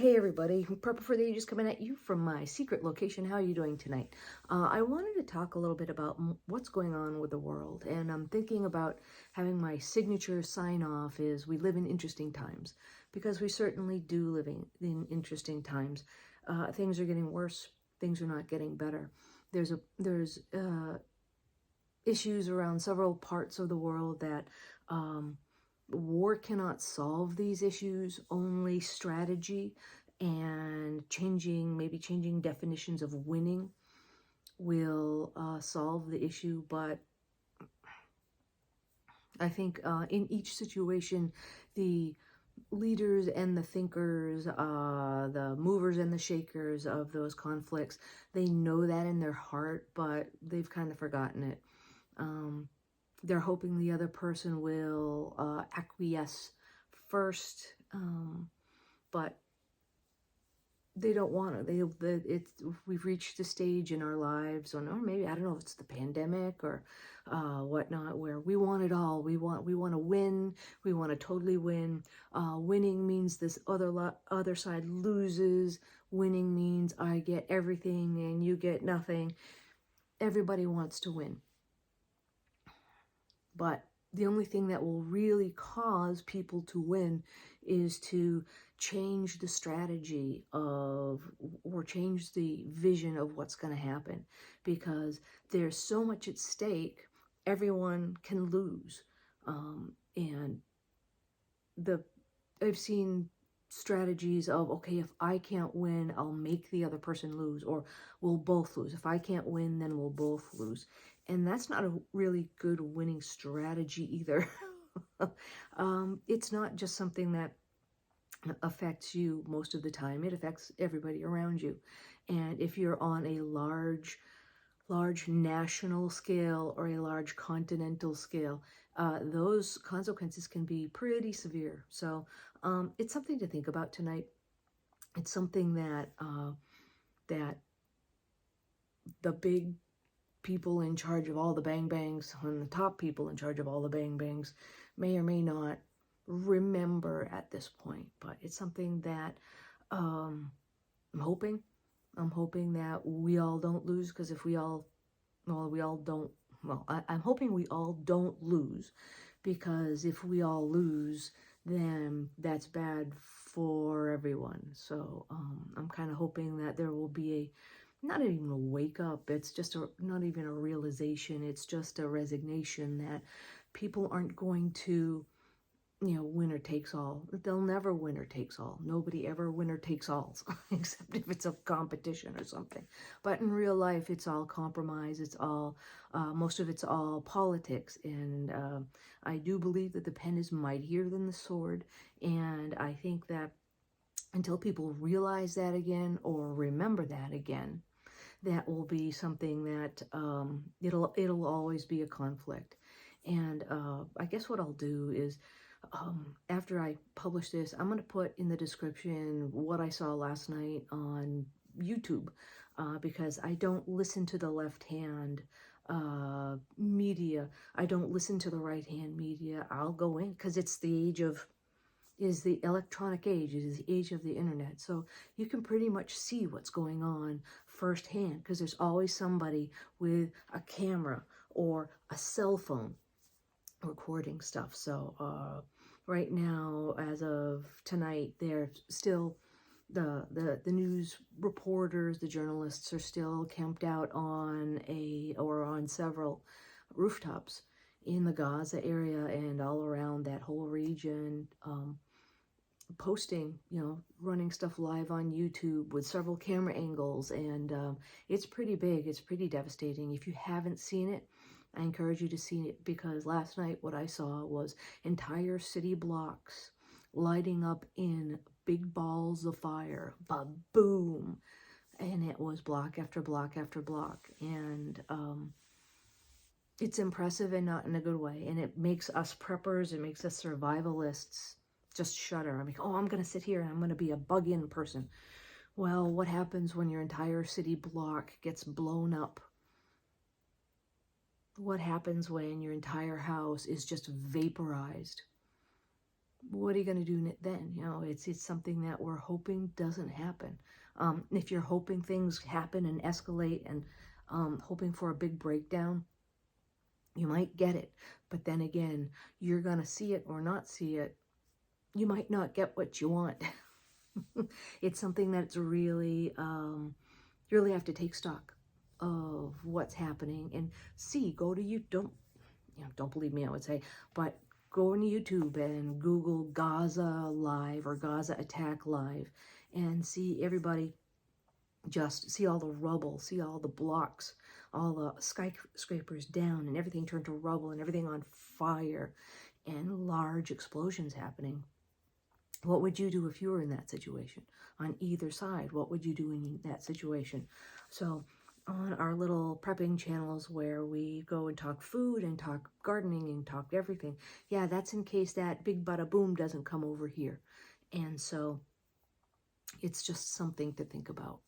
Hey everybody, Prepper for the Ages coming at you from my secret location. How are you doing tonight? I wanted to talk a little bit about what's going on with the world, and I'm thinking about having my signature sign off is we live in interesting times, because we certainly do live in interesting times. Things are getting worse, things are not getting better. There's issues around several parts of the world that war cannot solve these issues. Only strategy and maybe changing definitions of winning will solve the issue. But I think in each situation, the leaders and the thinkers, the movers and the shakers of those conflicts, they know that in their heart, but they've kind of forgotten it. They're hoping the other person will acquiesce first, but they don't want to. We've reached a stage in our lives, or maybe, I don't know if it's the pandemic or whatnot, where we want it all. We want to win. We want to totally win. Winning means this other side loses. Winning means I get everything and you get nothing. Everybody wants to win. But the only thing that will really cause people to win is to change the strategy or change the vision of what's going to happen, because there's so much at stake. Everyone can lose. And I've seen strategies of, okay, if I can't win, I'll make the other person lose, or we'll both lose. If I can't win, then we'll both lose. And that's not a really good winning strategy either. It's not just something that affects you most of the time. It affects everybody around you. And if you're on a large national scale or a large continental scale, those consequences can be pretty severe. So it's something to think about tonight. It's something that that the big people in charge of all the bang bangs, and the top people in charge of all the bang bangs, may or may not remember at this point. But it's something that I'm hoping that we all don't lose, because if I'm hoping we all don't lose, because if we all lose, then that's bad for everyone. So I'm kind of hoping that there will be not even a wake up, it's just not even a realization, it's just a resignation that people aren't going to, winner takes all. They'll never winner takes all. Nobody ever winner takes alls, except if it's a competition or something. But in real life, it's all compromise. It's all, most of it's all politics. And I do believe that the pen is mightier than the sword. And I think that until people realize that again, or remember that again, that will be something that it'll always be a conflict. And I guess what I'll do is, after I publish this, I'm going to put in the description what I saw last night on YouTube, because I don't listen to the left-hand media. I don't listen to the right-hand media. I'll go in, because it's the age of, is the electronic age, it is the age of the internet. So you can pretty much see what's going on firsthand, because there's always somebody with a camera or a cell phone recording stuff. So right now, as of tonight, they're still, the news reporters, the journalists are still camped out on several rooftops in the Gaza area and all around that whole region, posting, running stuff live on YouTube with several camera angles. And it's pretty big, it's pretty devastating. If you haven't seen it, I encourage you to see it, because last night what I saw was entire city blocks lighting up in big balls of fire, ba-boom, and it was block after block after block. And it's impressive, and not in a good way, and it makes us preppers, it makes us survivalists just shudder. I'm like, oh, I'm gonna sit here and I'm gonna be a bug-in person. Well, what happens when your entire city block gets blown up? What happens when your entire house is just vaporized? what are you going to do then? You know, it's something that we're hoping doesn't happen. If you're hoping things happen and escalate and hoping for a big breakdown, you might get it. But then again, you're going to see it or not see it. You might not get what you want. It's something that's really, you really have to take stock of what's happening and see, go to you, don't believe me, I would say, but go on YouTube and Google Gaza live or Gaza attack live and see everybody, just see all the rubble, see all the blocks, all the skyscrapers down and everything turned to rubble and everything on fire and large explosions happening. What would you do if you were in that situation? On either side, what would you do in that situation? So on our little prepping channels where we go and talk food and talk gardening and talk everything, yeah, that's in case that big bada boom doesn't come over here. And so it's just something to think about.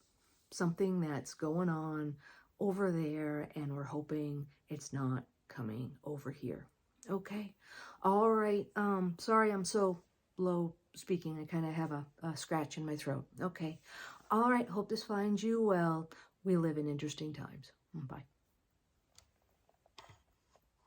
Something that's going on over there, and we're hoping it's not coming over here. Okay. All right. Sorry I'm so low speaking. I kind of have a scratch in my throat. Okay. All right. Hope this finds you well. We live in interesting times. Bye.